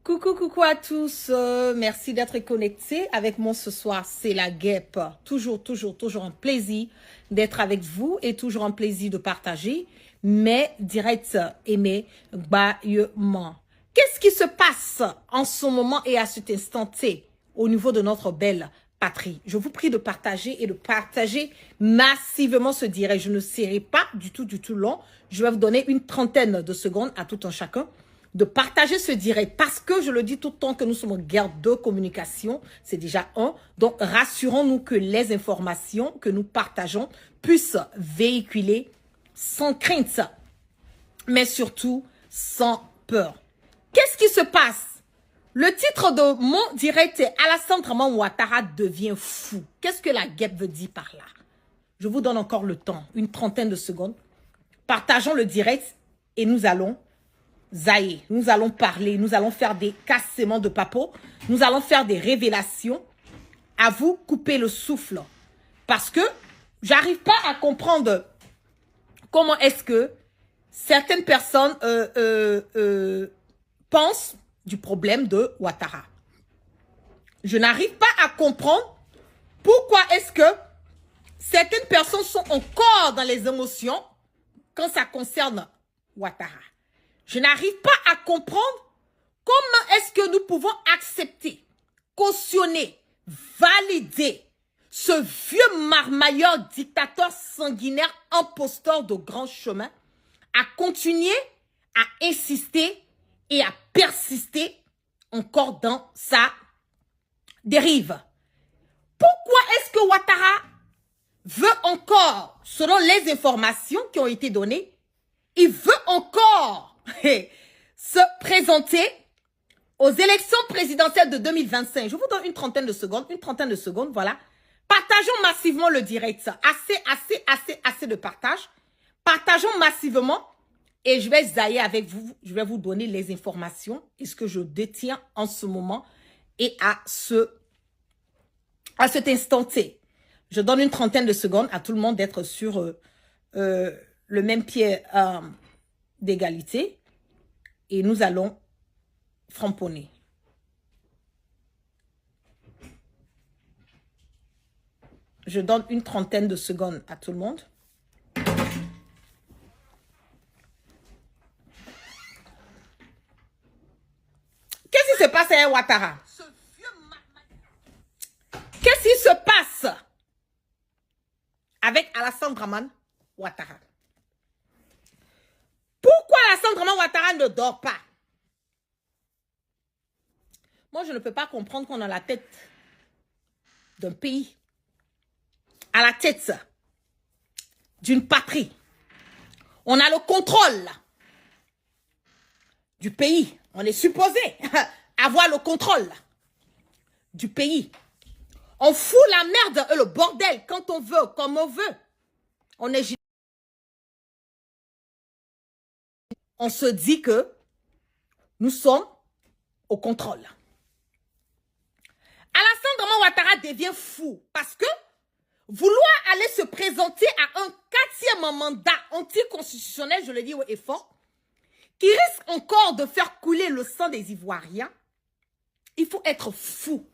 Coucou, coucou à tous. Merci d'être connectés avec moi ce soir. C'est la guêpe. Toujours un plaisir d'être avec vous et toujours un plaisir de partager mes directs et mes bâillements. Qu'est-ce qui se passe en ce moment et à cet instant T au niveau de notre belle patrie? Je vous prie de partager et de partager massivement ce direct. Je ne serai pas du tout long. Je vais vous donner une trentaine de secondes à tout un chacun de partager ce direct parce que je le dis tout le temps que nous sommes en guerre de communication, c'est déjà un. Donc, rassurons-nous que les informations que nous partageons puissent véhiculer sans crainte, mais surtout sans peur. Qu'est-ce qui se passe? Le titre de mon direct est Alassane Draman Ouattara devient fou. Qu'est-ce que la guêpe veut dire par là? Je vous donne encore le temps, une trentaine de secondes. Partageons le direct et nous allons zaïe, nous allons parler, nous allons faire des cassements de papeaux, nous allons faire des révélations. À vous, couper le souffle. Parce que j'arrive pas à comprendre comment est-ce que certaines personnes pensent du problème de Ouattara. Je n'arrive pas à comprendre pourquoi est-ce que certaines personnes sont encore dans les émotions quand ça concerne Ouattara. Je n'arrive pas à comprendre comment est-ce que nous pouvons accepter, cautionner, valider ce vieux marmailleur dictateur sanguinaire imposteur de grand chemin à continuer à insister et à persister encore dans sa dérive. Pourquoi est-ce que Ouattara veut encore, selon les informations qui ont été données, il veut encore se présenter aux élections présidentielles de 2025. Je vous donne une trentaine de secondes, voilà. Partageons massivement le direct. Assez de partage. Partageons massivement et je vais zailler avec vous. Je vais vous donner les informations et ce que je détiens en ce moment et à cet instant T. Je donne une trentaine de secondes à tout le monde d'être sur le même pied d'égalité et nous allons framponner. Je donne une trentaine de secondes à tout le monde. Qu'est-ce qui se passe à Ouattara? Qu'est-ce qui se passe avec Alassane Draman Ouattara? Pourquoi Alassane Draman Ouattara ne dort pas? Moi, je ne peux pas comprendre qu'on a la tête d'un pays, à la tête d'une patrie. On a le contrôle du pays. On est supposé avoir le contrôle du pays. On fout la merde et le bordel quand on veut, comme on veut. On se dit que nous sommes au contrôle. Alassane Draman Ouattara devient fou parce que vouloir aller se présenter à un 4e mandat anticonstitutionnel, je le dis haut et fort, qui risque encore de faire couler le sang des Ivoiriens, il faut être fou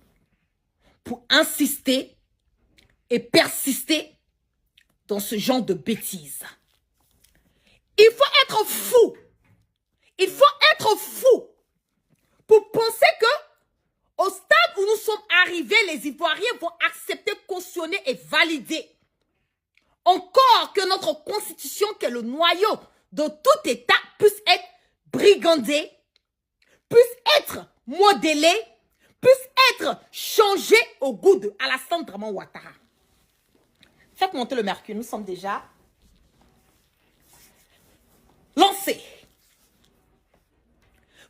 pour insister et persister dans ce genre de bêtises. Il faut être fou. Il faut être fou pour penser que au stade où nous sommes arrivés, les Ivoiriens vont accepter, cautionner et valider. Encore que notre constitution, qui est le noyau de tout État, puisse être brigandée, puisse être modélée, puisse être changée au goût de Alassane Draman Ouattara. Faites monter le mercure, nous sommes déjà lancés.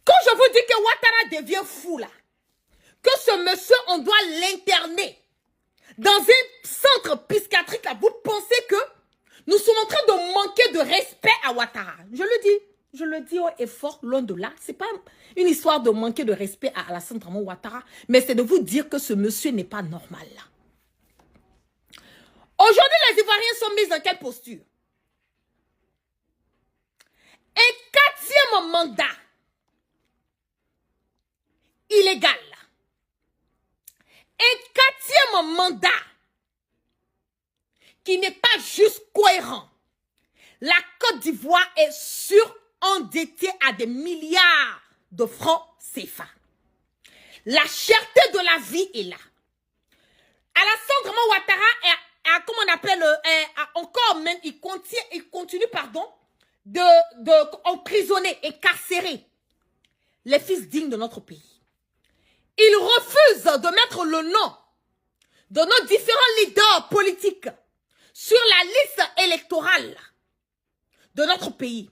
Quand je vous dis que Ouattara devient fou là, que ce monsieur, on doit l'interner dans un centre psychiatrique là, vous pensez que nous sommes en train de manquer de respect à Ouattara. Je le dis haut et fort, loin de là. Ce n'est pas une histoire de manquer de respect à Alassane Draman Ouattara, mais c'est de vous dire que ce monsieur n'est pas normal là. Aujourd'hui, les Ivoiriens sont mis dans quelle posture? Un 4e mandat illégal. Un quatrième mandat qui n'est pas juste cohérent. La Côte d'Ivoire est surendettée à des milliards de francs CFA. La cherté de la vie est là. Alassane Draman Ouattara comment on appelle, encore même, il continue, d'emprisonner, incarcérer les fils dignes de notre pays. Il refuse de mettre le nom de nos différents leaders politiques sur la liste électorale de notre pays.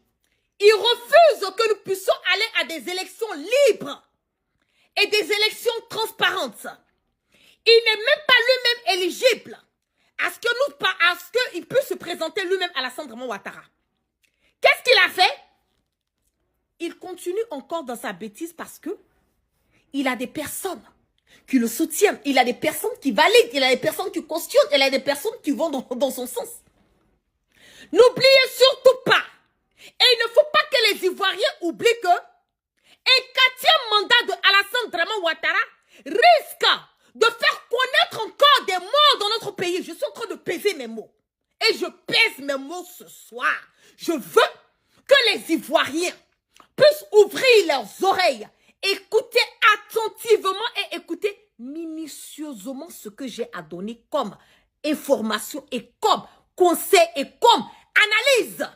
Il refuse que nous puissions aller à des élections libres et des élections transparentes. Il n'est même pas lui-même éligible à ce qu'il puisse se présenter lui-même à Alassane Draman Ouattara. Qu'est-ce qu'il a fait? Il continue encore dans sa bêtise parce que il a des personnes qui le soutiennent, il a des personnes qui valident, il a des personnes qui cautionnent, il a des personnes qui vont dans son sens. N'oubliez surtout pas, et il ne faut pas que les Ivoiriens oublient que un quatrième mandat de Alassane Draman Ouattara risque de faire connaître encore des morts dans notre pays. Je suis en train de peser mes mots. Et je pèse mes mots ce soir. Je veux que les Ivoiriens puissent ouvrir leurs oreilles, écouter attentivement et écouter minutieusement ce que j'ai à donner comme information et comme conseil et comme analyse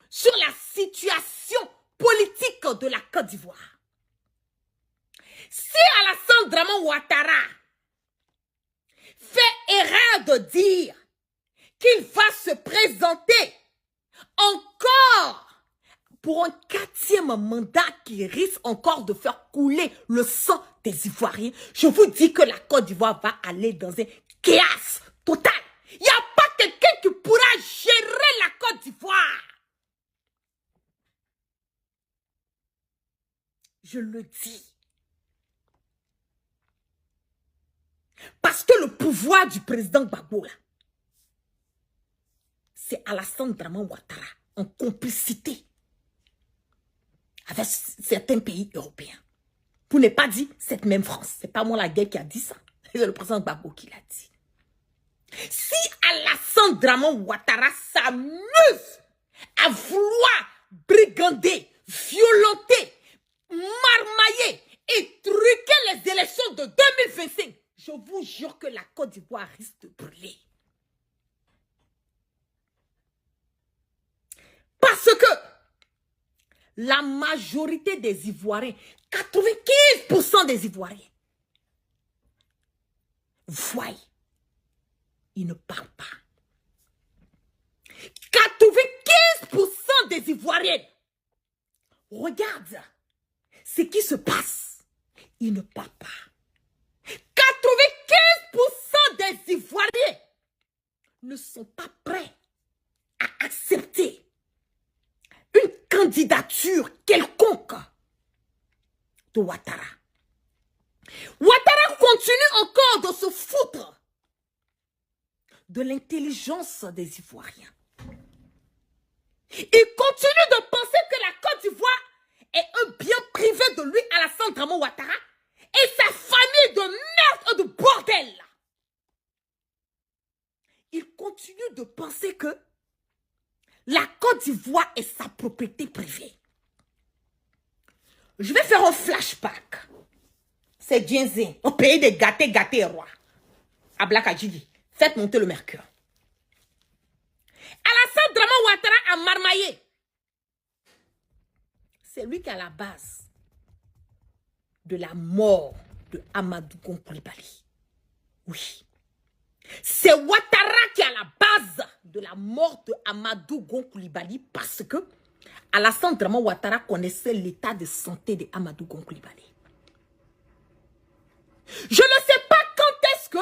sur la situation politique de la Côte d'Ivoire. Si Alassane Draman Ouattara fait erreur de dire qu'il va se présenter encore pour un quatrième mandat qui risque encore de faire couler le sang des Ivoiriens, je vous dis que la Côte d'Ivoire va aller dans un chaos total. Il n'y a pas quelqu'un qui pourra gérer la Côte d'Ivoire. Je le dis. Parce que le pouvoir du président Gbagbo, c'est Alassane Draman Ouattara en complicité avec certains pays européens. Pour ne pas dire cette même France. C'est pas moi la guerre qui a dit ça. C'est le président Gbagbo qui l'a dit. Si Alassane Draman Ouattara s'amuse à vouloir brigander, violenter, marmailler et truquer les élections de 2025, je vous jure que la Côte d'Ivoire risque de brûler. Parce que la majorité des Ivoiriens, 95% des Ivoiriens, voient, ils ne parlent pas. 95% des Ivoiriens regardent ce qui se passe. Ils ne parlent pas. 95% des Ivoiriens ne sont pas prêts à accepter une candidature quelconque de Ouattara. Ouattara continue encore de se foutre de l'intelligence des Ivoiriens. Il continue de penser que la Côte d'Ivoire est un bien privé de lui, Alassane Draman Ouattara, et sa famille de merde et de bordel. Il continue de penser que la Côte d'Ivoire est sa propriété privée. Je vais faire un flashback. C'est Djenzin, au pays des gâtés, gâtés et rois. À Blakadjili, faites monter le mercure. Alassane Draman Ouattara a marmaillé. C'est lui qui est à la base de la mort de Amadou Gon Coulibaly. Oui. C'est Ouattara qui est à la base de la mort de Amadou Gon Coulibaly parce que Alassane Draman Ouattara connaissait l'état de santé de Amadou Gon Coulibaly. Je ne sais pas quand est-ce que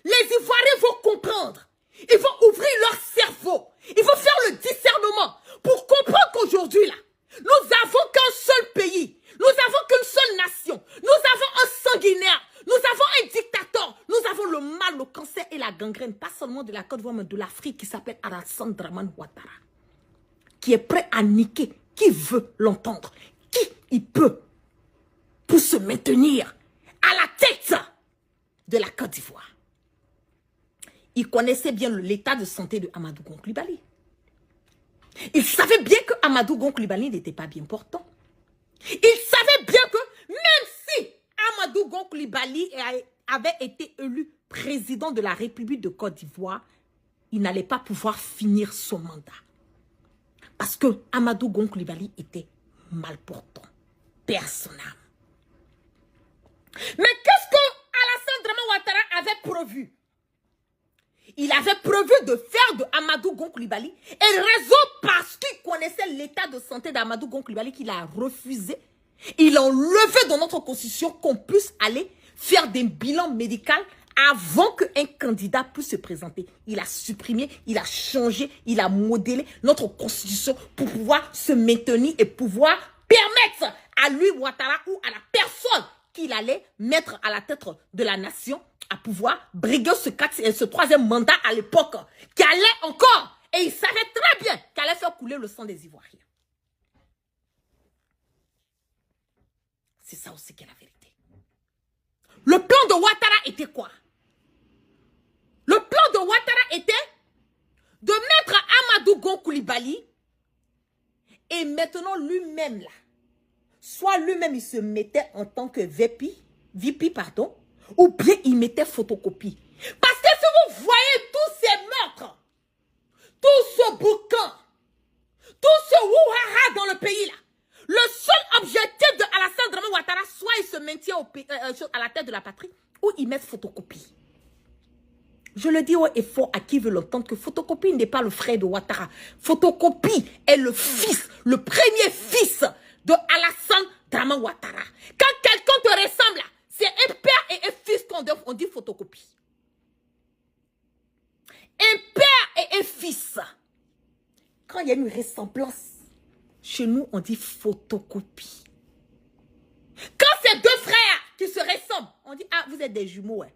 les Ivoiriens vont comprendre. Ils vont ouvrir leur cerveau. Ils vont faire le discernement pour comprendre qu'aujourd'hui, là, nous n'avons qu'un seul pays. Nous n'avons qu'une seule nation. Nous avons un sanguinaire. Nous avons un dictateur. Nous avons le mal, le cancer et la gangrène. Pas seulement de la Côte d'Ivoire, mais de l'Afrique qui s'appelle Alassane Draman Ouattara. Qui est prêt à niquer qui veut l'entendre. Qui il peut. pour se maintenir à la tête de la Côte d'Ivoire. Il connaissait bien l'état de santé de Amadou Gon Coulibaly. Il savait bien que Amadou Gon Coulibaly n'était pas bien portant. Il savait bien que même si Amadou Gon Coulibaly avait été élu président de la République de Côte d'Ivoire, il n'allait pas pouvoir finir son mandat. Parce que Amadou Gon Coulibaly était mal portant. Personnellement. Mais qu'est-ce que Alassane Dramane Ouattara avait prévu? Il avait prévu de faire de Amadou Gon Coulibaly une raison parce qu'il connaissait l'état de santé d'Amadou Gon Coulibaly qu'il a refusé. Il a enlevé dans notre constitution qu'on puisse aller faire des bilans médicaux avant qu'un candidat puisse se présenter. Il a supprimé, il a changé, il a modélé notre constitution pour pouvoir se maintenir et pouvoir permettre à lui, Ouattara, ou à la personne qu'il allait mettre à la tête de la nation à pouvoir briguer ce troisième mandat à l'époque qui allait encore, et il savait très bien qu'il allait faire couler le sang des Ivoiriens. C'est ça aussi qui est la vérité. Le plan de Ouattara était quoi? Le plan de Ouattara était de mettre Amadou Gon Coulibaly et maintenant lui-même là, soit lui-même il se mettait en tant que VP, pardon, ou bien il mettait photocopie. Parce que si vous voyez tous ces meurtres, tout ce boucan, tout ce wouhara dans le pays là, le seul objectif de Alassane Dramane Ouattara, soit il se maintient à la tête de la patrie, ou il met photocopie. Je le dis haut et fort à qui veut l'entendre que photocopie n'est pas le frère de Ouattara. Photocopie est le fils, le premier fils de Alassane Dramane Ouattara. Quand quelqu'un te ressemble, c'est un père et un fils qu'on dit photocopie. Un père et un fils. Quand il y a une ressemblance, chez nous, on dit photocopie. Quand c'est deux frères qui se ressemblent, on dit, ah, vous êtes des jumeaux, ouais.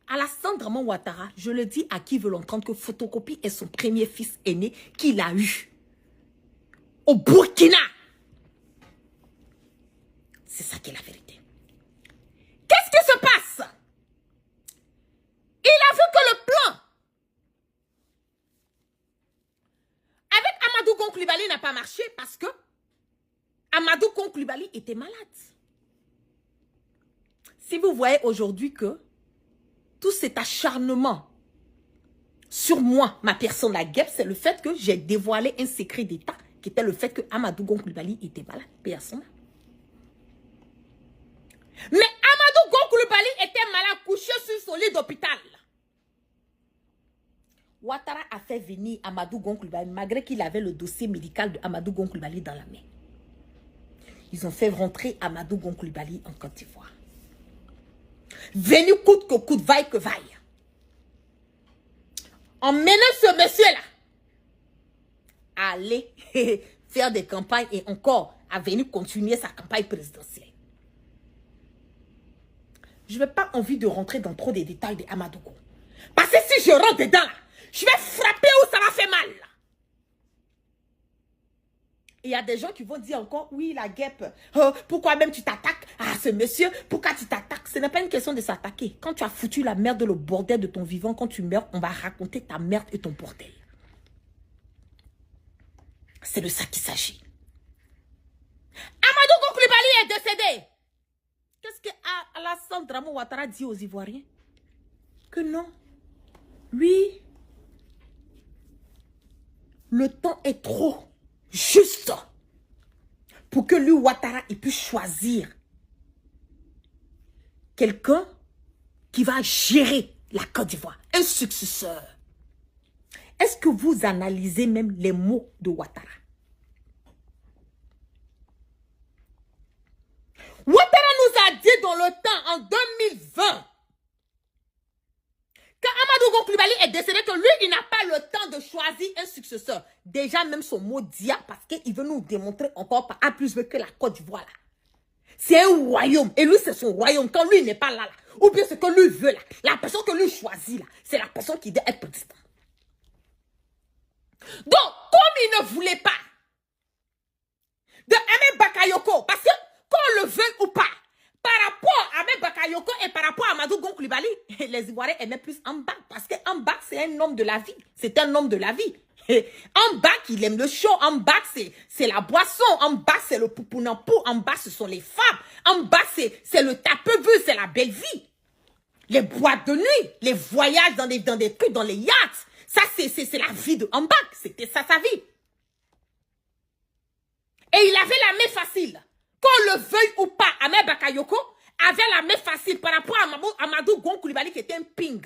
Alassane Dramane Ouattara, je le dis à qui veut l'entendre que photocopie est son premier fils aîné qu'il a eu au Burkina. C'est ça qui est la vérité. Qu'est-ce qui se passe? Il a vu que le plan avec Amadou Gon Coulibaly n'a pas marché parce que Amadou Gon Coulibaly était malade. Si vous voyez aujourd'hui que tout cet acharnement sur moi, ma personne, la guêpe, c'est le fait que j'ai dévoilé un secret d'État qui était le fait que Amadou Gon Coulibaly était malade, personne. Mais Amadou Gon Coulibaly était malade, couché sur son lit d'hôpital. Ouattara a fait venir Amadou Gon Coulibaly, malgré qu'il avait le dossier médical de Amadou Gon Coulibaly dans la main. Ils ont fait rentrer Amadou Gon Coulibaly en Côte d'Ivoire. Venu coûte que coûte, vaille que vaille. En menant ce monsieur-là à aller faire des campagnes et encore à venir continuer sa campagne présidentielle. Je n'ai pas envie de rentrer dans trop de détails de Amadou Gon. Parce que si je rentre dedans, là, je vais frapper où ça va faire mal. Il y a des gens qui vont dire encore, oui, la guêpe, pourquoi même tu t'attaques à ce monsieur? Pourquoi tu t'attaques? Ce n'est pas une question de s'attaquer. Quand tu as foutu la merde, le bordel de ton vivant, quand tu meurs, on va raconter ta merde et ton bordel. C'est de ça qu'il s'agit. Amadou Gon Coulibaly est décédé. Qu'est-ce que Alassane Dramane Ouattara dit aux Ivoiriens? Que non. Lui, le temps est trop juste pour que lui, Ouattara, il puisse choisir quelqu'un qui va gérer la Côte d'Ivoire, un successeur. Est-ce que vous analysez même les mots de Ouattara? Ouattara nous a dit dans le temps, en 2020, quand Amadou Gon Coulibaly est décédé, que lui, il n'a pas le temps de choisir un successeur. Déjà, même son mot dia, parce qu'il veut nous démontrer encore par A plus B que la Côte d'Ivoire, là. C'est un royaume. Et lui, c'est son royaume. Quand lui n'est pas là, ou bien ce que lui veut, là, la personne que lui choisit, là, c'est la personne qui doit être président. Donc, comme il ne voulait pas de Aimé Bakayoko, parce que quand on le veut Bakayoko et par rapport à Amadou Gon Coulibaly, les Ivoiriens aimaient plus Ambak parce que Ambak c'est un homme de la vie. C'est un homme de la vie. Ambak, il aime le show. Ambak, c'est la boisson. Ambak, c'est le poupounapou. Ambak, ce sont les femmes. Ambak, c'est le tape-vu, c'est la belle vie. Les boîtes de nuit, les voyages dans des trucs, dans les yachts. Ça, c'est la vie de Ambak. C'était ça, sa vie. Et il avait la main facile. Qu'on le veuille ou pas, Ahmed Bakayoko avait la main facile par rapport à Amadou Gon Coulibaly qui était un ping.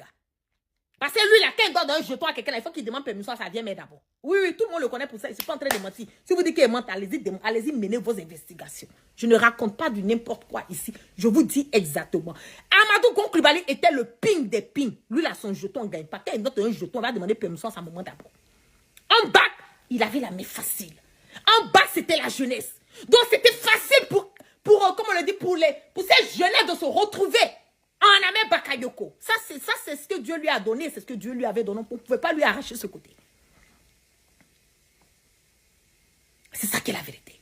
Parce que lui, là, quand il doit donner un jeton à quelqu'un, il faut qu'il demande permission à sa vieille mère d'abord. Oui, oui, tout le monde le connaît pour ça. Il ne suis pas en train de mentir. Si vous dites qu'il ment, allez-y, menez vos investigations. Je ne raconte pas du n'importe quoi ici. Je vous dis exactement. Amadou Gon Coulibaly était le ping des pings. Lui, là, son jeton ne gagne pas. Quand il donne un jeton, on va demander permission à sa maman d'abord. En bas, il avait la main facile. En bas, c'était la jeunesse. Donc, c'était facile pour comme on le dit, pour ces jeunes de se retrouver en Ahmed Bakayoko. Ça, c'est ce que Dieu lui a donné. C'est ce que Dieu lui avait donné. On ne pouvait pas lui arracher ce côté. C'est ça qui est la vérité.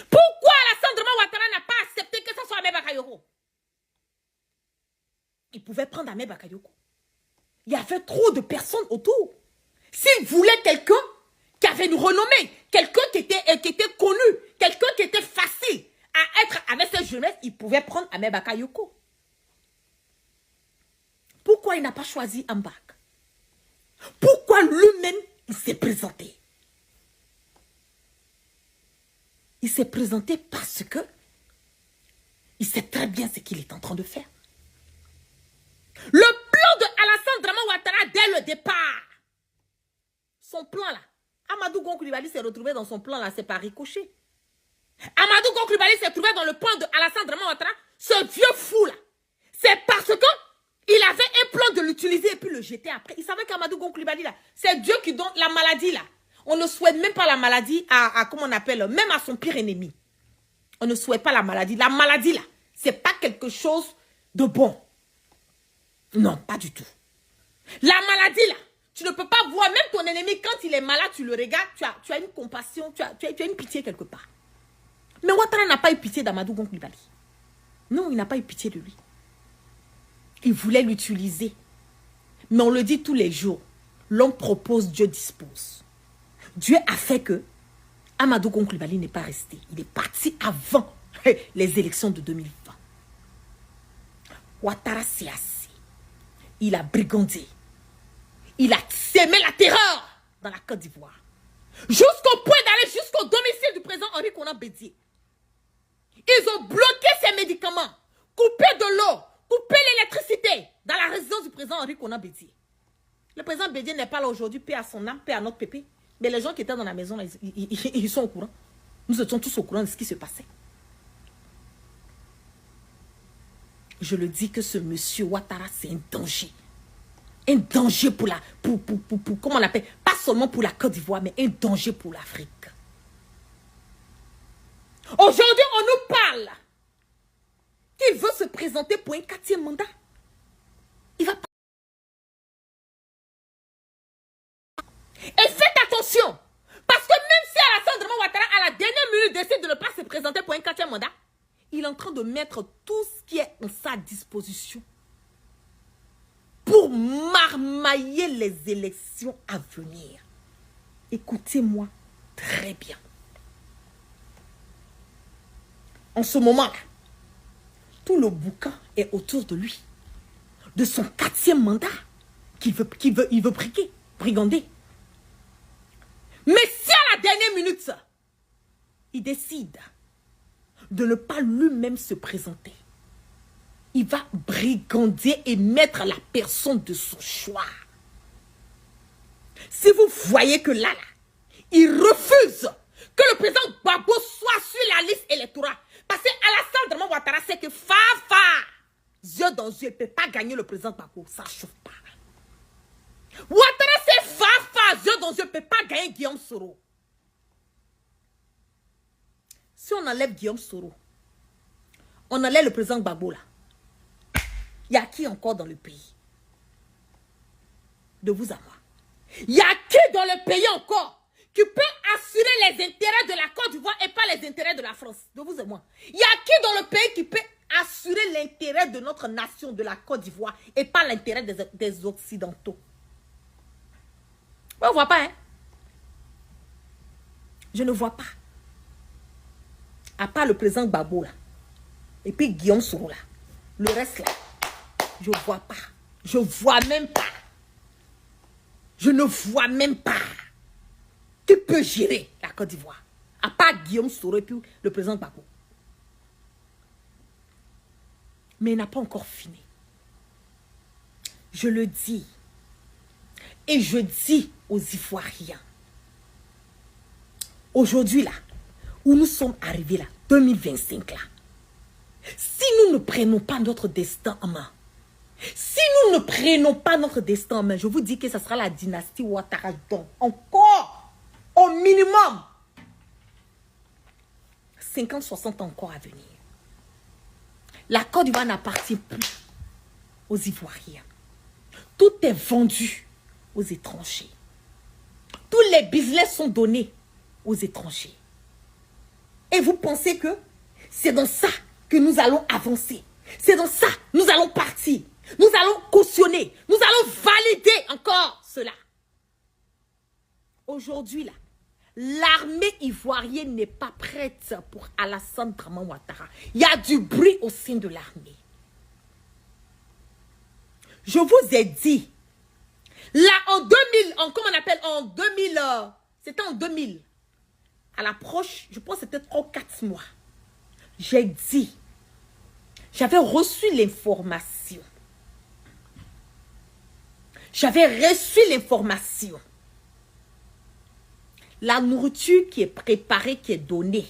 Pourquoi Alassane Ouattara n'a pas accepté que ce soit Ahmed Bakayoko? Il pouvait prendre Ahmed Bakayoko. Il y avait trop de personnes autour. S'il voulait quelqu'un qui avait une renommée, quelqu'un qui était connu, quelqu'un qui était facile à être avec cette jeunesse, il pouvait prendre Ahmed Bakayoko. Pourquoi il n'a pas choisi Ambak? Pourquoi lui-même, il s'est présenté? Il s'est présenté parce que il sait très bien ce qu'il est en train de faire. Le plan de Alassane Ouattara dès le départ, son plan là, Amadou Gon Coulibaly s'est retrouvé dans son plan là, c'est pas ricochet. Amadou Gon Coulibaly s'est trouvé dans le plan de Alassane Ouattara, ce vieux fou là. C'est parce que il avait un plan de l'utiliser et puis le jeter après. Il savait qu'Amadou Gon Coulibaly là, c'est Dieu qui donne la maladie là. On ne souhaite même pas la maladie à comment on appelle, même à son pire ennemi. On ne souhaite pas la maladie. La maladie là, c'est pas quelque chose de bon. Non, pas du tout. La maladie là, tu ne peux pas voir, même ton ennemi, quand il est malade, tu le regardes, tu as une compassion, tu as une pitié quelque part. Mais Ouattara n'a pas eu pitié d'Amadou Gon Coulibaly. Non, il n'a pas eu pitié de lui. Il voulait l'utiliser. Mais on le dit tous les jours. L'homme propose, Dieu dispose. Dieu a fait que Amadou Gon Coulibaly n'est pas resté. Il est parti avant les élections de 2020. Ouattara s'est assis. Il a brigandé. Il a sémé la terreur dans la Côte d'Ivoire. Jusqu'au point d'aller jusqu'au domicile du président Henri Konan Bédié. Ils ont bloqué ses médicaments, coupé de l'eau, coupé l'électricité dans la résidence du président Henri Konan Bédié. Le président Bédié n'est pas là aujourd'hui, paix à son âme, paix à notre pépé. Mais les gens qui étaient dans la maison, là, ils sont au courant. Nous étions tous au courant de ce qui se passait. Je le dis que ce monsieur Ouattara, c'est un danger. Un danger pour comment on appelle, pas seulement pour la Côte d'Ivoire, mais un danger pour l'Afrique. Aujourd'hui, on nous parle qu'il veut se présenter pour un 4e mandat. Il va pas. Et faites attention, parce que même si Alassane Ouattara, à la dernière minute, décide de ne pas se présenter pour un 4e mandat, il est en train de mettre tout ce qui est en sa disposition pour marmailler les élections à venir. Écoutez-moi très bien. En ce moment-là, tout le boucan est autour de lui, de son 4e mandat qu'il veut brigander. Mais si à la dernière minute, il décide de ne pas lui-même se présenter, il va brigander et mettre la personne de son choix. Si vous voyez que là, il refuse que le président Gbagbo soit sur la liste électorale, parce qu'Alassane Ouattara sait que yeux dans yeux, il ne peut pas gagner le président Gbagbo, ça ne chauffe pas. Ouattara sait yeux dans yeux, il ne peut pas gagner Guillaume Soro. Si on enlève Guillaume Soro, on enlève le président Gbagbo là. Il y a qui encore dans le pays? De vous à moi. Il y a qui dans le pays encore qui peut assurer les intérêts de la Côte d'Ivoire et pas les intérêts de la France, de vous et moi? Il y a qui dans le pays qui peut assurer l'intérêt de notre nation, de la Côte d'Ivoire, et pas l'intérêt des Occidentaux? On ne voit pas, hein? Je ne vois pas. À part le président Gbagbo, là. Et puis Guillaume Soro, là. Le reste, là, je ne vois pas. Je ne vois même pas. Je ne vois même pas. Qui peut gérer la Côte d'Ivoire? À part Guillaume Soro et puis le président Gbagbo. Mais il n'a pas encore fini. Je le dis. Et je dis aux Ivoiriens. Aujourd'hui, là, où nous sommes arrivés, là, 2025, là, si nous ne prenons pas notre destin en main, si nous ne prenons pas notre destin en main, je vous dis que ce sera la dynastie Ouattara. Donc, encore, au minimum, 50-60 ans encore à venir. La Côte d'Ivoire n'appartient plus aux Ivoiriens. Tout est vendu aux étrangers. Tous les business sont donnés aux étrangers. Et vous pensez que c'est dans ça que nous allons avancer? C'est dans ça que nous allons partir. Nous allons cautionner. Nous allons valider encore cela. Aujourd'hui, là, l'armée ivoirienne n'est pas prête pour Alassane Draman Ouattara. Il y a du bruit au sein de l'armée. Je vous ai dit, là en 2000, comment on appelle, en 2000, c'était en 2000, à l'approche, je pense que c'était 3 ou 4 mois, j'ai dit, j'avais reçu l'information. J'avais reçu l'information. La nourriture qui est préparée, qui est donnée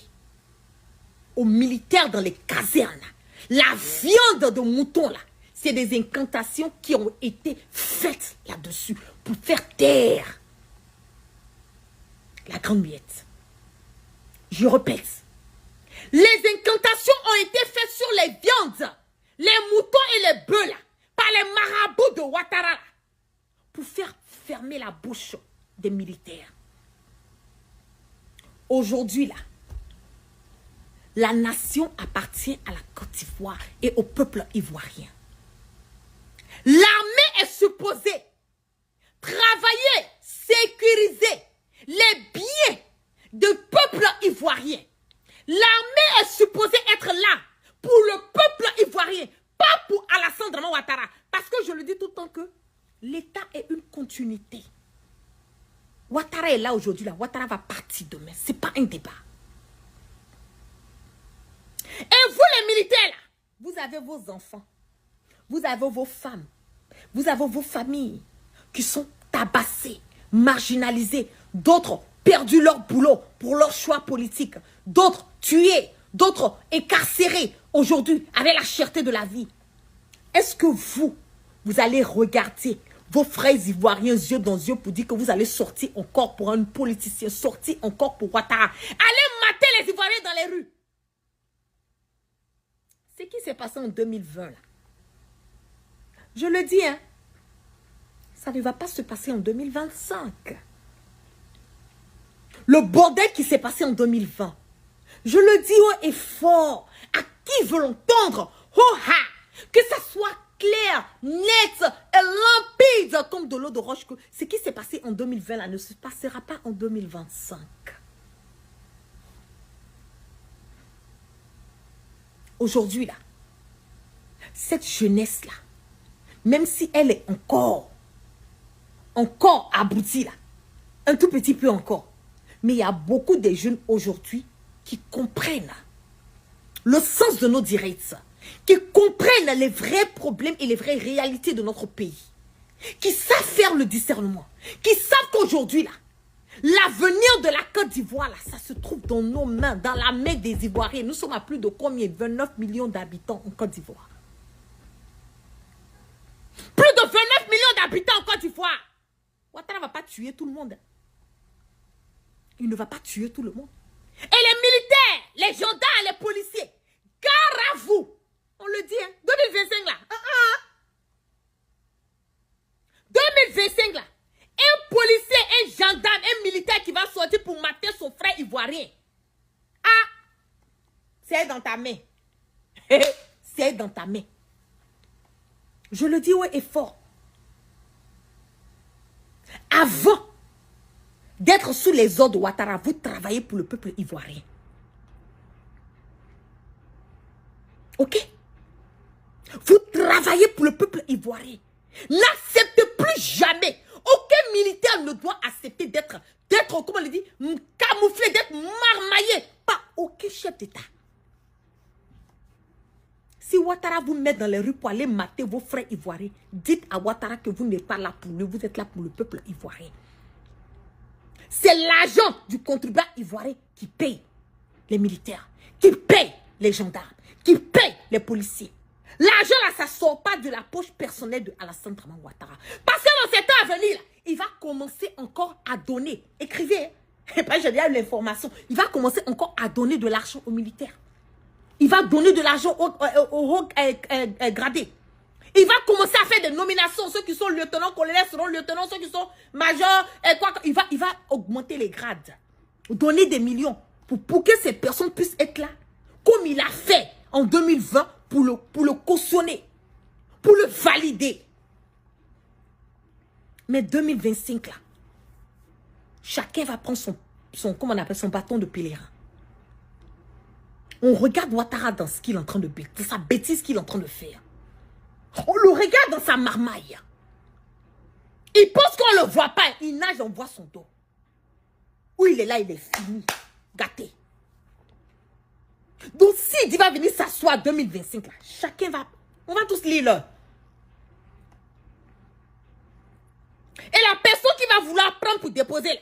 aux militaires dans les casernes, la viande de mouton, là, c'est des incantations qui ont été faites là-dessus pour faire taire la grande muette. Je répète, les incantations ont été faites sur les viandes, les moutons et les bœufs là, par les marabouts de Ouattara là, pour faire fermer la bouche des militaires. Aujourd'hui là, la nation appartient à la Côte d'Ivoire et au peuple ivoirien. L'armée est supposée travailler, sécuriser les biens du peuple ivoirien. L'armée est supposée être là pour le peuple ivoirien, pas pour Alassane Draman Ouattara. Parce que je le dis tout le temps que l'État est une continuité. Ouattara est là aujourd'hui, là. Ouattara va partir demain. Ce n'est pas un débat. Et vous les militaires, là, vous avez vos enfants, vous avez vos femmes, vous avez vos familles qui sont tabassées, marginalisées, d'autres perdu leur boulot pour leur choix politique, d'autres tués, d'autres incarcérés aujourd'hui avec la cherté de la vie. Est-ce que vous allez regarder vos frères ivoiriens yeux dans yeux pour dire que vous allez sortir encore pour un politicien, sortir encore pour Ouattara, allez mater les Ivoiriens dans les rues? Ce qui s'est passé en 2020 là, je le dis, hein, ça ne va pas se passer en 2025. Le bordel qui s'est passé en 2020, je le dis haut et fort, à qui veut l'entendre, que ça soit clair, net et limpide comme de l'eau de roche, que ce qui s'est passé en 2020 là ne se passera pas en 2025. Aujourd'hui là, cette jeunesse là, même si elle est encore aboutie là, un tout petit peu encore, mais il y a beaucoup de jeunes aujourd'hui qui comprennent le sens de nos directs, qui comprennent les vrais problèmes et les vraies réalités de notre pays, qui savent faire le discernement, qui savent qu'aujourd'hui là, l'avenir de la Côte d'Ivoire là, ça se trouve dans nos mains, dans la main des Ivoiriens. Nous sommes à plus de combien? 29 millions d'habitants en Côte d'Ivoire. Plus de 29 millions d'habitants en Côte d'Ivoire. Ouattara ne va pas tuer tout le monde. Il ne va pas tuer tout le monde. Et les militaires, les gendarmes, les policiers, gare à vous. On le dit, hein, 2025 là. 2025 là. Un policier, un gendarme, un militaire qui va sortir c'est dans ta main. C'est dans ta main. Je le dis haut et fort. Avant d'être sous les ordres de Ouattara, vous travaillez pour le peuple ivoirien. Ok? Vous travaillez pour le peuple ivoirien. N'acceptez plus jamais. Aucun militaire ne doit accepter d'être, comment on le dit, camouflé, d'être marmaillé. Pas aucun chef d'État. Si Ouattara vous met dans les rues pour aller mater vos frères ivoiriens, dites à Ouattara que vous n'êtes pas là pour lui, vous êtes là pour le peuple ivoirien. C'est l'argent du contribuable ivoirien qui paye les militaires, qui paye les gendarmes, qui paye les policiers. L'argent là, ça ne sort pas de la poche personnelle de Alassane Dramane Ouattara. Parce que dans ces temps à venir, là, il va commencer encore à donner. Écrivez, hein? J'ai déjà eu l'information. Il va commencer encore à donner de l'argent aux militaires. Il va donner de l'argent aux hauts gradés. Il va commencer à faire des nominations. Ceux qui sont lieutenants, colonels seront lieutenants. Ceux qui sont majors, il va augmenter les grades. Donner des millions pour que ces personnes puissent être là. Comme il a fait en 2020 pour le cautionner. Pour le valider. Mais 2025 là, chacun va prendre comment on appelle, son bâton de pèlerin. On regarde Ouattara dans ce qu'il est en train de faire, dans sa bêtise qu'il est en train de faire. On le regarde dans sa marmaille. Il pense qu'on ne le voit pas. Il nage, on voit son dos. Où il est là, il est fini. Gâté. Donc s'il va venir s'asseoir en 2025, là, chacun va... On va tous lire là. Et la personne qui va vouloir prendre pour déposer là,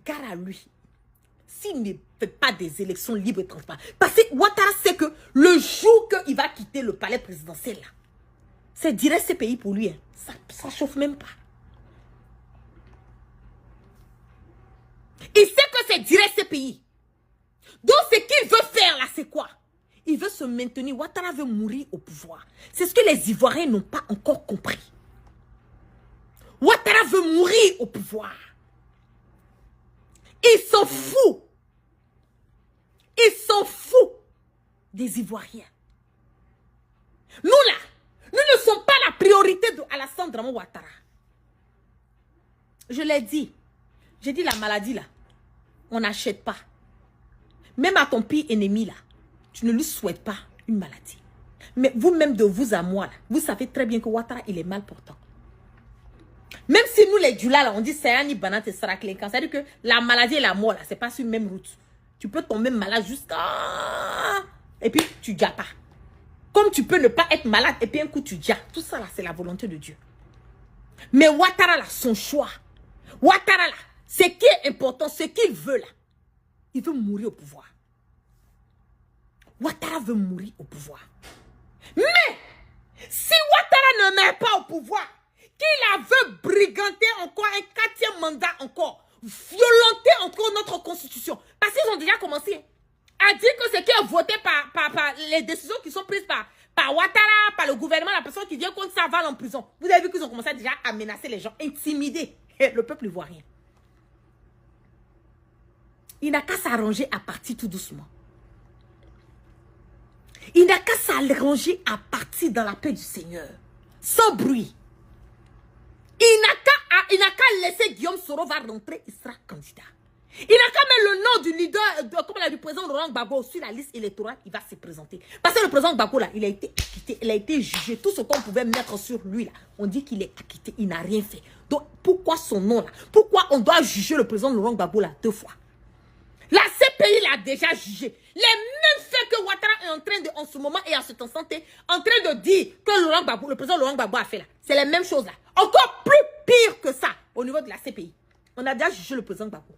gare à lui. S'il ne fait pas des élections libres et transparentes. Parce que Ouattara sait que le jour qu'il va quitter le palais présidentiel, là, c'est direct ce pays pour lui. Hein. Ça ne chauffe même pas. Il sait que c'est direct ce pays. Donc ce qu'il veut faire là, c'est quoi? Il veut se maintenir. Ouattara veut mourir au pouvoir. C'est ce que les Ivoiriens n'ont pas encore compris. Ouattara veut mourir au pouvoir. Il s'en fout. Ils s'en foutent des Ivoiriens. Nous là, nous ne sommes pas la priorité de Alassane Dramane Ouattara. Je l'ai dit. J'ai dit la maladie là, on n'achète pas. Même à ton pire ennemi là, tu ne lui souhaites pas une maladie. Mais vous-même de vous à moi là, vous savez très bien que Ouattara il est mal portant. Même si nous les Djula là, on dit c'est un Ibanat et Saraklenkan, c'est-à-dire que la maladie et la mort là, c'est pas sur une même route. Tu peux tomber malade jusqu'à... Et puis, tu dis pas. Comme tu peux ne pas être malade et puis un coup, tu dis. Tout ça, là, c'est la volonté de Dieu. Mais Ouattara, là, son choix. Ouattara, là, ce qui est important, ce qu'il veut, là. Il veut mourir au pouvoir. Ouattara veut mourir au pouvoir. Mais, si Ouattara ne met pas au pouvoir, qu'il veut briganter encore un 4e mandat encore, violenter encore notre constitution. Parce qu'ils ont déjà commencé à dire que ce qui est voté par les décisions qui sont prises par Ouattara, par le gouvernement, la personne qui vient contre ça va en prison. Vous avez vu qu'ils ont commencé déjà à menacer les gens, intimider le peuple ivoirien. Il n'a qu'à s'arranger à partir tout doucement. Il n'a qu'à s'arranger à partir dans la paix du Seigneur. Sans bruit. Il n'a qu'à laisser Guillaume Soro va rentrer, il sera candidat. Il n'a qu'à mettre le nom du leader, du président Laurent Gbagbo sur la liste électorale, il va se présenter. Parce que le président Gbagbo, là, il a été acquitté, il a été jugé. Tout ce qu'on pouvait mettre sur lui, là, on dit qu'il est acquitté, il n'a rien fait. Donc, pourquoi son nom, là? Pourquoi on doit juger le président Laurent Gbagbo, là, 2 fois? La CPI l'a déjà jugé. Les mêmes faits que Ouattara est en train de, en ce moment et en ce temps santé, en train de dire que Laurent Gbagbo, le président Laurent Gbagbo a fait là. C'est les mêmes choses là. Encore plus pire que ça au niveau de la CPI. On a déjà jugé le président Gbagbo.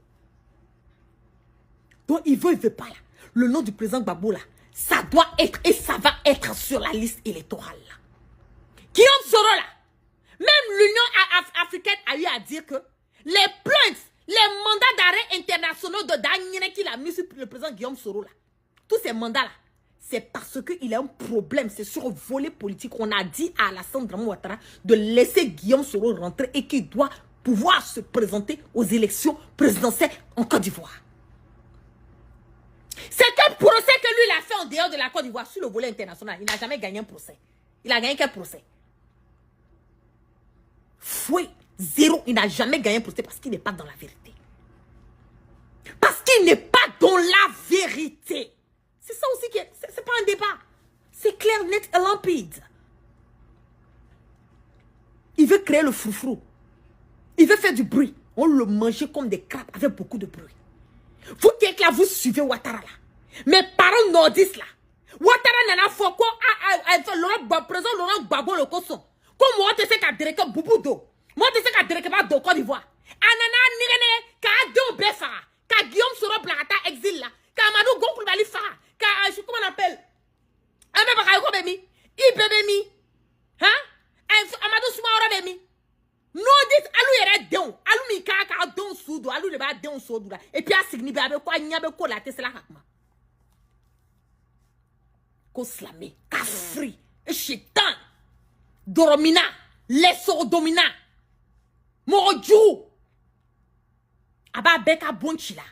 Donc il veut pas là. Le nom du président Gbagbo là, ça doit être et ça va être sur la liste électorale là. Guillaume Soro là, même l'Union africaine a eu à dire que les plaintes, les mandats d'arrêt internationaux de Daniel qu'il a mis sur le président Guillaume Soro là, tous ces mandats là, c'est parce qu'il a un problème, c'est sur un volet politique. On a dit à Alassane Dramane Ouattara de laisser Guillaume Soro rentrer et qu'il doit pouvoir se présenter aux élections présidentielles en Côte d'Ivoire. procès que lui, il a fait en dehors de la Côte d'Ivoire, sur le volet international, il n'a jamais gagné un procès. Il a gagné quel procès? Fouet, zéro. Il n'a jamais gagné un procès parce qu'il n'est pas dans la vérité. Parce qu'il n'est pas dans la vérité. C'est ça aussi qui est... C'est pas un débat. C'est clair, net et limpide. Il veut créer le froufrou. Il veut faire du bruit. On le mangeait comme des crabes avec beaucoup de bruit. Vous qui êtes là, vous suivez Ouattara là. Mes parents nordistes là. Ouattara nana foko président Laurent Gbagbo le coson. Comme moi, tu sais qu'à Derek Bouboudo. Moi, tu sais qu'à Derek Bado Côte d'Ivoire. Anana Nirene, qu'à Don Befa, qu'à Guillaume Soro Blata exil là, qu'à Amadou Goncoul Balifa, qu'à, comment on appelle? Amébakaïko Bemi, Ibebemi, hein? Amadou Soumaora Bemi. Nordistes, alou yere don, alou mi kaka don soudo, alou le ba don soudo là. Et puis à signi be avec quoi nyabe ko la tesla hakma. Ko slamé, kafri, chétan, doromina, les sordomina, morojou. Aba beka bonchila.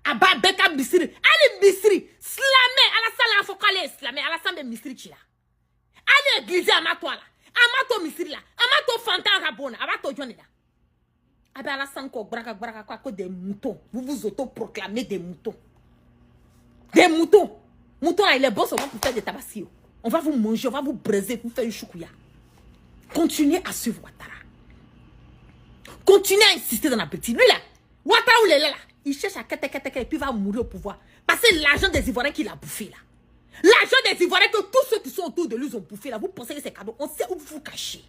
Aba beka bisiri, ali bisiri, slamé, ala sala fokale slamé, ala sambe misiri chila. Ali église amatoa là. Amato misiri là, amato fantan rabona, amato joni là. Abe ala sanko braka quoi des moutons. Vous vous auto-proclamez des moutons. Des moutons. Moutons là, il est bon seulement pour faire des tabaski. On va vous manger, on va vous braiser, vous faire une choukouya. Continuez à suivre Ouattara. Continuez à insister dans la petite. Lui là, Ouattara où il est là, il cherche à kete et puis il va mourir au pouvoir. Parce que l'argent des Ivoiriens qu'il a bouffé là. L'argent des Ivoiriens que tous ceux qui sont autour de lui ont bouffé là. Vous pensez que c'est cadeau? On sait où vous cachez.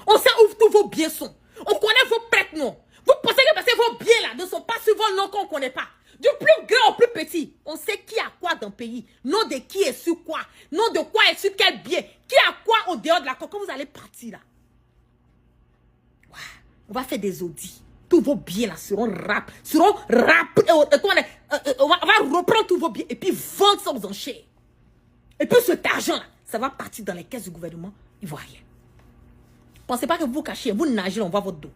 On sait où tous vos biens sont. On connaît vos prêtres noms. Vous pensez que parce que vos biens là ne sont pas sur vos noms qu'on ne connaît pas. Du plus grand au plus petit. On sait qui a quoi dans le pays. Nom de qui est sur quoi. Nom de quoi est sur quel bien. Qui a quoi au dehors de la côte. Quand vous allez partir là. Ouais. On va faire des audits. Tous vos biens là seront rap. On va reprendre tous vos biens et puis vendre ça aux enchères. Et puis cet argent-là, ça va partir dans les caisses du gouvernement ivoirien. Pensez pas que vous cachez, vous nagez, on voit votre dos.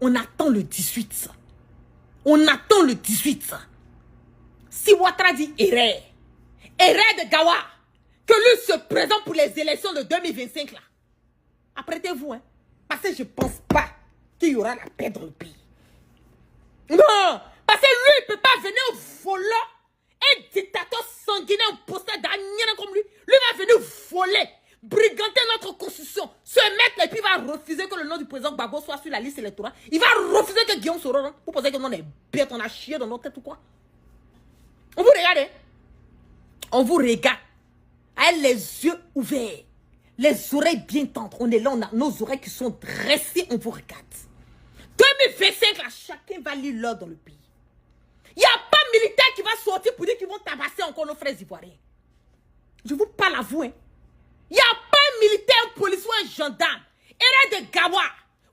On attend le 18, ça. On attend le 18, ça. Si Ouattara dit erreur de Gawa, que lui se présente pour les élections de 2025, là. Apprêtez-vous, hein. Parce que je ne pense pas qu'il y aura la paix dans le pays. Non, parce que lui, il ne peut pas venir au volant. Un dictateur sanguinaire, un poster d'Agnana comme lui, lui va venir voler, briganter notre constitution, se mettre et puis il va refuser que le nom du président Gbagbo soit sur la liste électorale. Il va refuser que Guillaume Soro, vous pensez que nous on est bêtes, on a chié dans notre tête ou quoi? On vous regarde, hein? On vous regarde, avec les yeux ouverts, les oreilles bien tendres. On est là, on a nos oreilles qui sont dressées, on vous regarde. 2025, là, chacun va lire l'heure dans le pays. Il n'y a pas de militaire qui va sortir pour dire qu'ils vont tabasser encore nos frères ivoiriens. Je vous parle à vous. Hein. Il n'y a pas un militaire, un policier ou un gendarme. Erreur de Gawa.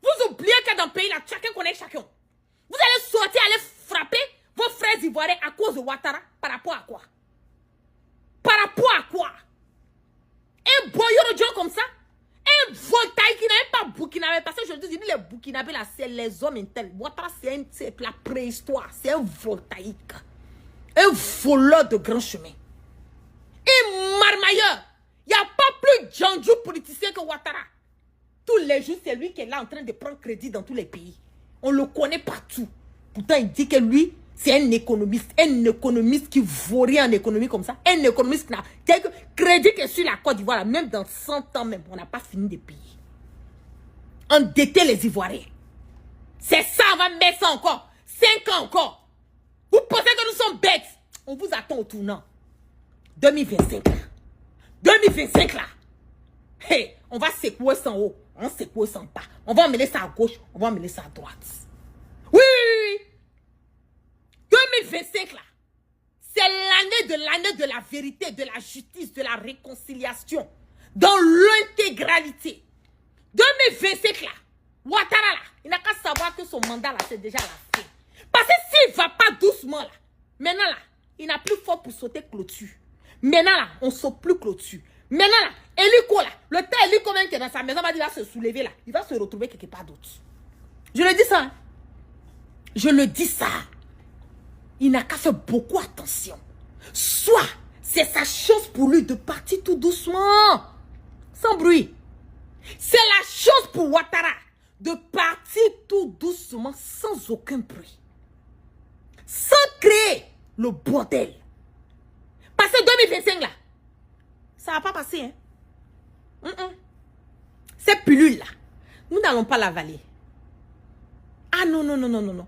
Vous oubliez que dans le pays, là, chacun connaît chacun. Vous allez sortir, aller frapper vos frères ivoiriens à cause de Ouattara. Par rapport à quoi? Par rapport à quoi? Un boyau de gens comme ça? Un voltaïque qui n'a même pas Burkinabé. Parce que je dis, les Burkinabés là, c'est les hommes intels. Ouattara, c'est la préhistoire. C'est un voltaïque. Un voleur de grand chemin. Un marmailleur. Il n'y a pas plus djandjou politicien que Ouattara. Tous les jours, c'est lui qui est là en train de prendre crédit dans tous les pays. On le connaît partout. Pourtant, il dit que lui, c'est un économiste qui vaut rien en économie comme ça. Un économiste qui n'a quelques crédit que sur la Côte d'Ivoire, même dans 100 ans même, on n'a pas fini de payer. Endetter les Ivoiriens. C'est ça, on va mettre ça encore. 5 ans encore. Vous pensez que nous sommes bêtes? On vous attend au tournant. 2025 là. 2025 là. Hey, on va secouer ça en haut. On secoue ça en bas. On va emmener ça à gauche. On va emmener ça à droite. Oui, oui, oui. 2025 là. C'est l'année de la vérité, de la justice, de la réconciliation. Dans l'intégralité. 2025 là. Ouattara là. Il n'a qu'à savoir que son mandat là, c'est déjà la fin. Parce que s'il ne va pas doucement là. Maintenant là. Il n'a plus fort pour sauter clôture. Maintenant là. On ne saute plus clôture. Maintenant là. Eliko là. Le temps Eliko même qui est dans sa maison va dire, il va se soulever là. Il va se retrouver quelque part d'autre. Je le dis ça. Hein? Je le dis ça. Il n'a qu'à faire beaucoup attention. Soit c'est sa chance pour lui de partir tout doucement, sans bruit. C'est la chance pour Ouattara de partir tout doucement, sans aucun bruit. Sans créer le bordel. Parce que 2025 là, ça va pas passer. Hein? Cette pilule là, nous n'allons pas l'avaler. Ah non, non, non, non, non, non.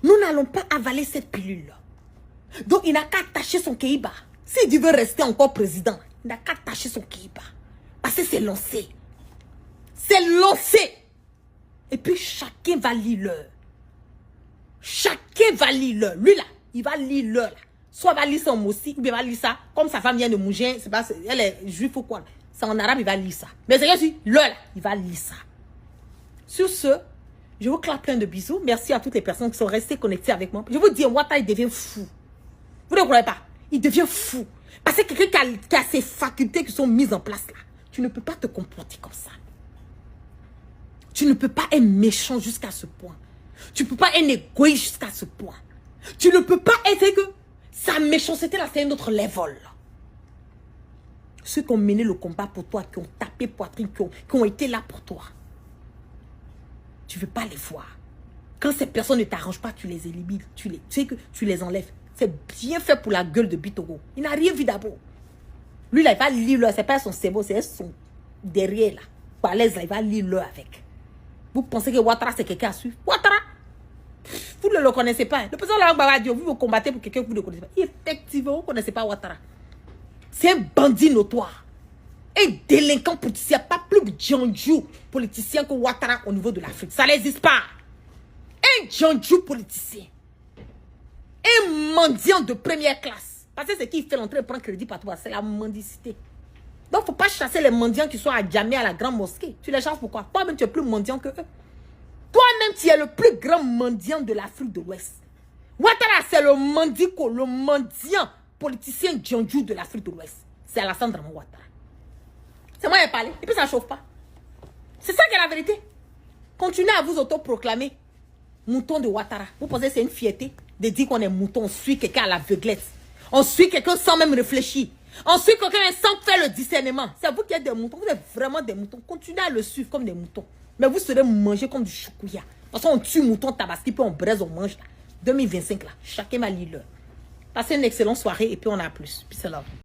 Nous n'allons pas avaler cette pilule là. Donc il n'a qu'à attacher son Kéiba. S'il veut rester encore président, il n'a qu'à attacher son Kéiba. Parce que c'est lancé. C'est lancé. Et puis chacun va lire l'heure. Chacun va lire l'heure. Lui là, il va lire l'heure. Soit il va lire son moussi, ou il va lire ça. Comme sa femme vient de mourir, c'est pas, elle est juive ou quoi. C'est en arabe, il va lire ça. Mais c'est que l'heure là, il va lire ça. Sur ce, je vous claque plein de bisous. Merci à toutes les personnes qui sont restées connectées avec moi. Je vous dis, Ouattara, il devient fou. Vous ne croyez pas? Il devient fou. Parce que quelqu'un qui a ses facultés qui sont mises en place là, tu ne peux pas te comporter comme ça. Tu ne peux pas être méchant jusqu'à ce point. Tu ne peux pas être égoïste jusqu'à ce point. Tu ne peux pas être que sa méchanceté là, c'est un autre level. Ceux qui ont mené le combat pour toi, qui ont tapé poitrine, qui ont été là pour toi. Tu ne veux pas les voir. Quand ces personnes ne t'arrangent pas, tu les élimines. Tu sais que tu les enlèves. C'est bien fait pour la gueule de Bitogo. Il n'a rien vu d'abord. Lui, là, il va lire l'heure. Ce n'est pas son cerveau, c'est son derrière, là. Par l'aise, là, il va lire l'heure avec. Vous pensez que Ouattara, c'est quelqu'un à suivre? Ouattara, vous ne le connaissez pas. Le président Laurent Gbagbo a dit, vous vous combattez pour quelqu'un que vous ne connaissez pas. Effectivement, vous ne connaissez pas Ouattara. C'est un bandit notoire. Un délinquant politicien. Pas plus Djandjou politicien que Ouattara au niveau de l'Afrique. Ça n'existe pas. Un Djandjou politicien. Un mendiant de première classe. Parce que ce qui fait l'entrée et prend crédit partout, c'est la mendicité. Donc, il ne faut pas chasser les mendiants qui sont à Djamé à la grande mosquée. Tu les chasses pourquoi? Toi-même, tu es plus mendiant que eux. Toi-même, tu es le plus grand mendiant de l'Afrique de l'Ouest. Ouattara, c'est le mendico, le mendiant politicien Djandjou de l'Afrique de l'Ouest. C'est Alassane Dramane Ouattara. C'est moi qui ai parlé. Et puis, ça ne chauffe pas. C'est ça qui est la vérité. Continuez à vous autoproclamer mouton de Ouattara. Vous pensez que c'est une fierté de dire qu'on est mouton? On suit quelqu'un à l'aveuglette. On suit quelqu'un sans même réfléchir. On suit quelqu'un sans faire le discernement. C'est vous qui êtes des moutons. Vous êtes vraiment des moutons. Continuez à le suivre comme des moutons. Mais vous serez mangés comme du choukouya. De toute façon, on tue mouton tabaski, puis on braise, on mange. Là. 2025, là. Chacun va lire l'heure. Passez une excellente soirée et puis on a plus. Puis c'est là.